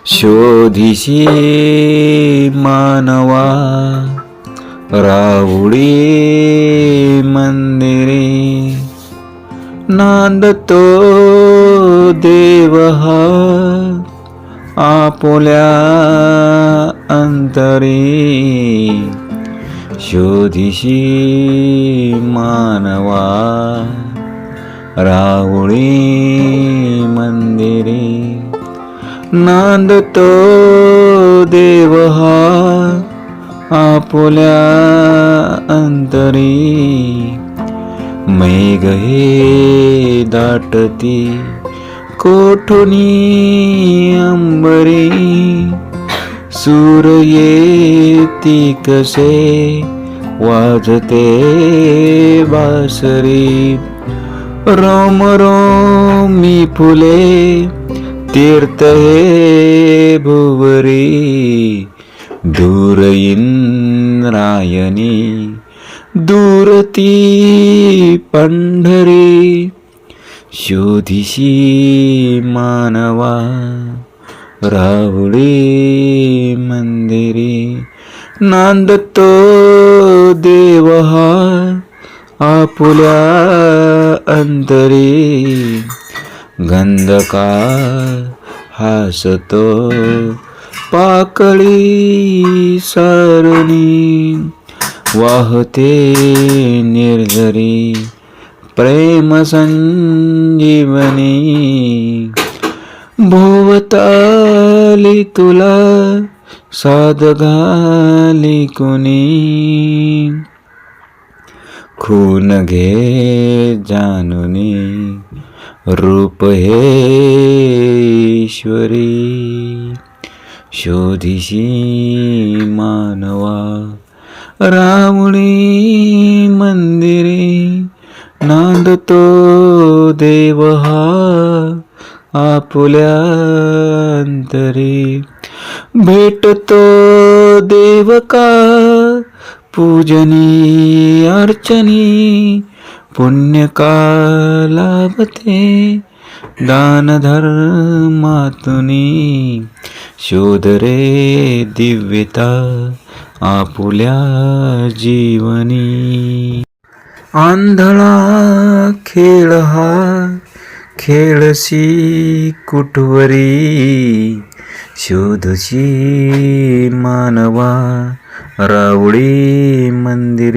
शोधिशी मानवा राहुडी मंदिरे, नांदतो देव हा आपुल्या अंतरी. शोधिशी मानवा राहुडी मंदिरे, नांदतो देव हा आपुल्या अंतरी. मेघ हे दाटती कोठुनी अंबरी, सूर येती कसे वाजते बासरी. रोम रोमी फुले तीर्थ हे भुवरी, दूर इंद्रायणी दूर ती पंढरी. शोधिशी मानवा राहुडी मंदिरे, नांदतो देव हा आपुल्या अंतरी. गंधकार हासतो पाकळी सारणी, वाहते निर्झरी प्रेम संजीवनी. भोवताली तुला साद घाली कुणी, खून घे जानुनी रूप हे ईश्वरी. शोधिशी मानवा राहुडी मंदिरे, नांदतो देव हा आपुल्या अंतरी. भेटतो देव का पूजनी अर्चनी, पुण्य का लाभते दान धर्मातुनी. शोध रे दिव्यता आपुल्या जीवनी. आंधळा खेळ हा खेळसी कुठवरी, शोधशी मानवा राहुडी मंदिरी.